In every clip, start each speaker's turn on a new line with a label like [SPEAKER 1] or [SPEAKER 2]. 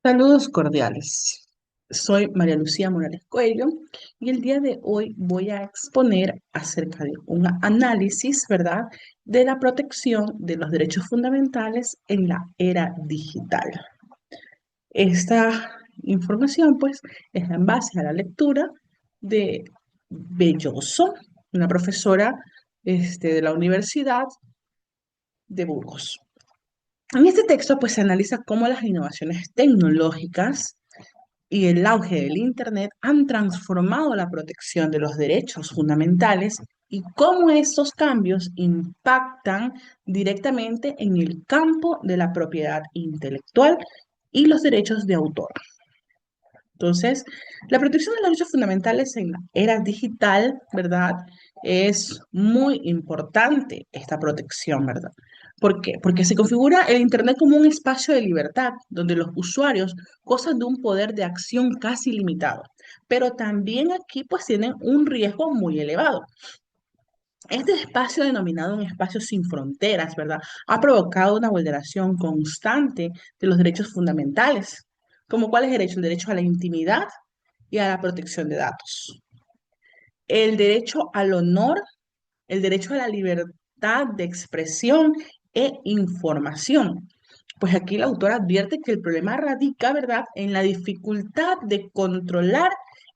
[SPEAKER 1] Saludos cordiales. Soy María Lucía Morales Coelho y el día de hoy voy a exponer acerca de un análisis, ¿verdad?, de la protección de los derechos fundamentales en la era digital. Esta información, pues, es en base a la lectura de Belloso, una profesora de la Universidad de Burgos. En este texto, pues, se analiza cómo las innovaciones tecnológicas y el auge del Internet han transformado la protección de los derechos fundamentales y cómo estos cambios impactan directamente en el campo de la propiedad intelectual y los derechos de autor. Entonces, la protección de los derechos fundamentales en la era digital, ¿verdad? Es muy importante esta protección, ¿verdad? ¿Por qué? Porque se configura el Internet como un espacio de libertad, donde los usuarios gozan de un poder de acción casi limitado. Pero también aquí pues tienen un riesgo muy elevado. Este espacio denominado un espacio sin fronteras, ¿verdad? Ha provocado una vulneración constante de los derechos fundamentales. ¿Como cuál es el derecho? El derecho a la intimidad y a la protección de datos. El derecho al honor, el derecho a la libertad de expresión e información. Pues aquí la autora advierte que el problema radica, ¿verdad?, en la dificultad de controlar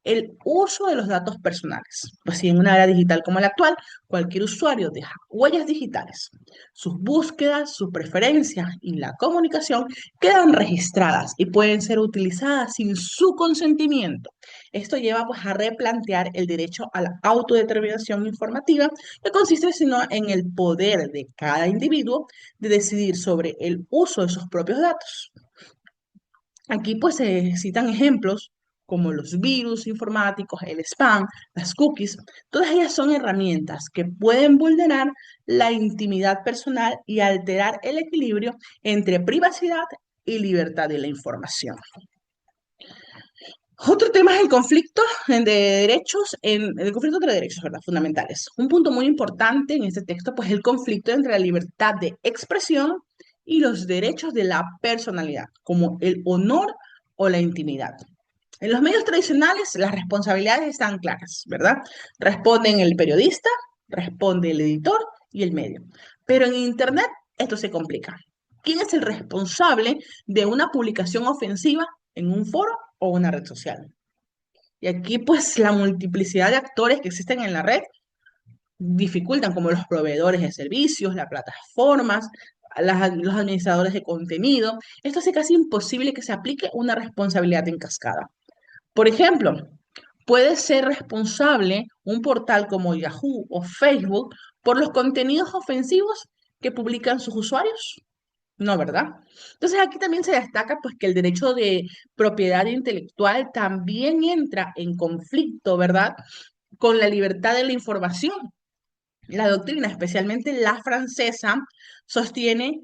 [SPEAKER 1] el uso de los datos personales. Pues si en una era digital como la actual, cualquier usuario deja huellas digitales. Sus búsquedas, sus preferencias y la comunicación quedan registradas y pueden ser utilizadas sin su consentimiento. Esto lleva pues a replantear el derecho a la autodeterminación informativa, que consiste sino en el poder de cada individuo de decidir sobre el uso de sus propios datos. Aquí pues se citan ejemplos como los virus informáticos, el spam, las cookies. Todas ellas son herramientas que pueden vulnerar la intimidad personal y alterar el equilibrio entre privacidad y libertad de la información. Otro tema es el conflicto de derechos, el conflicto entre derechos, ¿verdad?, fundamentales. Un punto muy importante en este texto, pues el conflicto entre la libertad de expresión y los derechos de la personalidad, como el honor o la intimidad. En los medios tradicionales, las responsabilidades están claras, ¿verdad? Responden el periodista, responde el editor y el medio. Pero en Internet esto se complica. ¿Quién es el responsable de una publicación ofensiva en un foro o una red social? Y aquí pues la multiplicidad de actores que existen en la red dificultan, como los proveedores de servicios, las plataformas, los administradores de contenido. Esto hace casi imposible que se aplique una responsabilidad en cascada. Por ejemplo, puede ser responsable un portal como Yahoo o Facebook por los contenidos ofensivos que publican sus usuarios. No, ¿verdad? Entonces aquí también se destaca pues que el derecho de propiedad intelectual también entra en conflicto, ¿verdad?, con la libertad de la información. La doctrina, especialmente la francesa, sostiene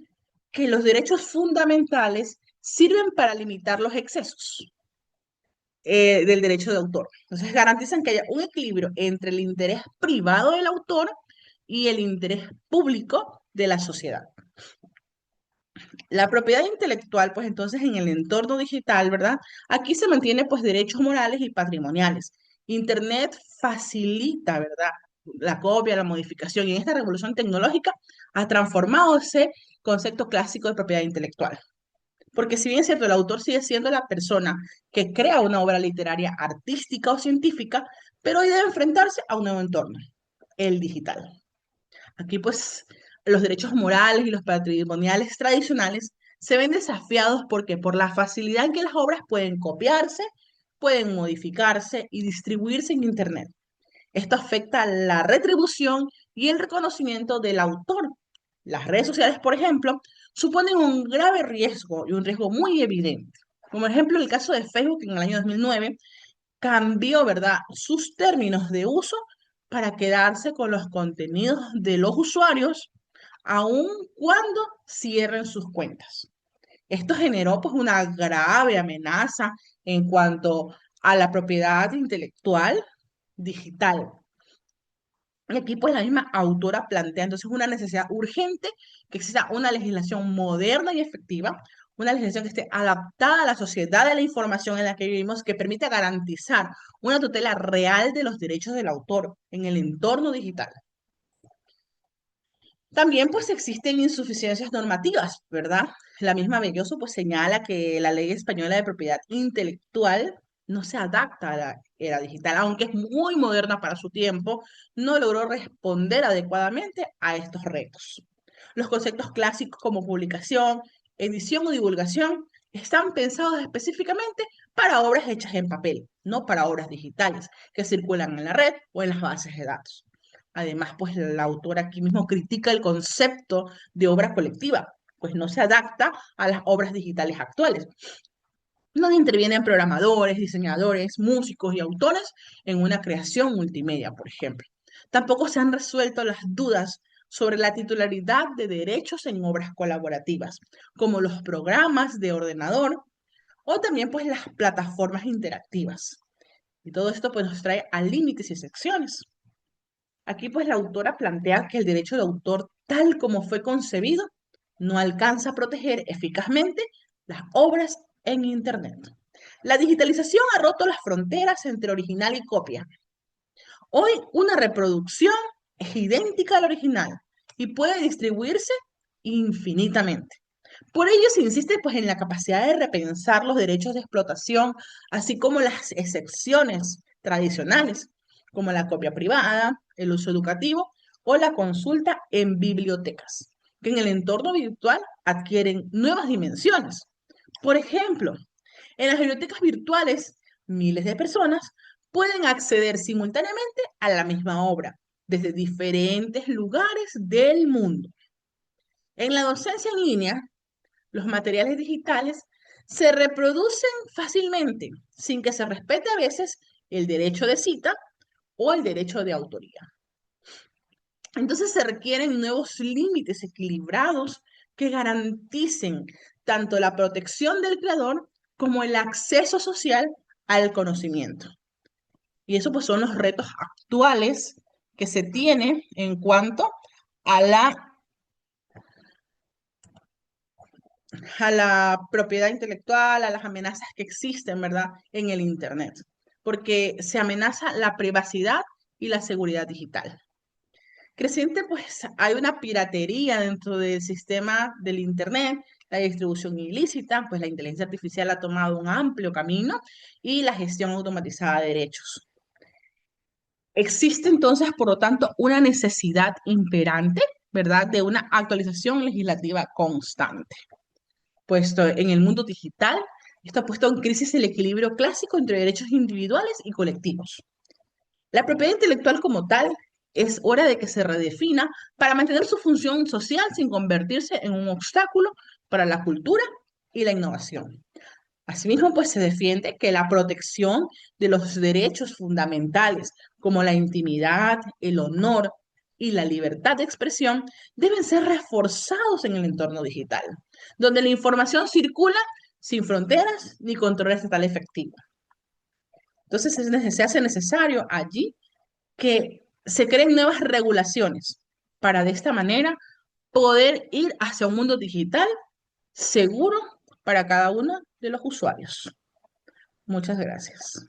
[SPEAKER 1] que los derechos fundamentales sirven para limitar los excesos del derecho de autor. Entonces garantizan que haya un equilibrio entre el interés privado del autor y el interés público de la sociedad. La propiedad intelectual, pues entonces en el entorno digital, ¿verdad? Aquí se mantiene pues derechos morales y patrimoniales. Internet facilita, ¿verdad?, la copia, la modificación, y en esta revolución tecnológica ha transformado ese concepto clásico de propiedad intelectual. Porque si bien es cierto, el autor sigue siendo la persona que crea una obra literaria, artística o científica, pero hoy debe enfrentarse a un nuevo entorno, el digital. Aquí pues los derechos morales y los patrimoniales tradicionales se ven desafiados porque por la facilidad en que las obras pueden copiarse, pueden modificarse y distribuirse en Internet. Esto afecta la retribución y el reconocimiento del autor. Las redes sociales, por ejemplo, suponen un grave riesgo y un riesgo muy evidente. Como ejemplo, el caso de Facebook en el año 2009 cambió, ¿verdad?, sus términos de uso para quedarse con los contenidos de los usuarios, aun cuando cierren sus cuentas. Esto generó pues una grave amenaza en cuanto a la propiedad intelectual digital. Y aquí pues la misma autora plantea entonces una necesidad urgente que exista una legislación moderna y efectiva, una legislación que esté adaptada a la sociedad de la información en la que vivimos, que permita garantizar una tutela real de los derechos del autor en el entorno digital. También pues existen insuficiencias normativas, ¿verdad? La misma Belloso pues señala que la ley española de propiedad intelectual no se adapta a la era digital, aunque es muy moderna para su tiempo, no logró responder adecuadamente a estos retos. Los conceptos clásicos como publicación, edición o divulgación están pensados específicamente para obras hechas en papel, no para obras digitales que circulan en la red o en las bases de datos. Además, pues la autora aquí mismo critica el concepto de obra colectiva, pues no se adapta a las obras digitales actuales, donde intervienen programadores, diseñadores, músicos y autores en una creación multimedia, por ejemplo. Tampoco se han resuelto las dudas sobre la titularidad de derechos en obras colaborativas, como los programas de ordenador o también pues las plataformas interactivas. Y todo esto pues nos trae a límites y excepciones. Aquí pues la autora plantea que el derecho de autor, tal como fue concebido, no alcanza a proteger eficazmente las obras en Internet. La digitalización ha roto las fronteras entre original y copia. Hoy una reproducción es idéntica al original y puede distribuirse infinitamente. Por ello se insiste pues en la capacidad de repensar los derechos de explotación, así como las excepciones tradicionales, como la copia privada, el uso educativo o la consulta en bibliotecas, que en el entorno virtual adquieren nuevas dimensiones. Por ejemplo, en las bibliotecas virtuales, miles de personas pueden acceder simultáneamente a la misma obra desde diferentes lugares del mundo. En la docencia en línea, los materiales digitales se reproducen fácilmente sin que se respete a veces el derecho de cita o el derecho de autoría. Entonces se requieren nuevos límites equilibrados que garanticen tanto la protección del creador como el acceso social al conocimiento. Y eso pues son los retos actuales que se tienen en cuanto a la propiedad intelectual, a las amenazas que existen, ¿verdad?, en el Internet, porque se amenaza la privacidad y la seguridad digital. Creciente, pues hay una piratería dentro del sistema del Internet, la distribución ilícita, pues la inteligencia artificial ha tomado un amplio camino y la gestión automatizada de derechos. Existe entonces, por lo tanto, una necesidad imperante, ¿verdad?, de una actualización legislativa constante. Puesto en el mundo digital, esto ha puesto en crisis el equilibrio clásico entre derechos individuales y colectivos. La propiedad intelectual como tal es hora de que se redefina para mantener su función social sin convertirse en un obstáculo para la cultura y la innovación. Asimismo, pues se defiende que la protección de los derechos fundamentales como la intimidad, el honor y la libertad de expresión deben ser reforzados en el entorno digital, donde la información circula sin fronteras ni control estatal efectivo. Entonces se hace necesario allí que se creen nuevas regulaciones para de esta manera poder ir hacia un mundo digital seguro para cada uno de los usuarios. Muchas gracias.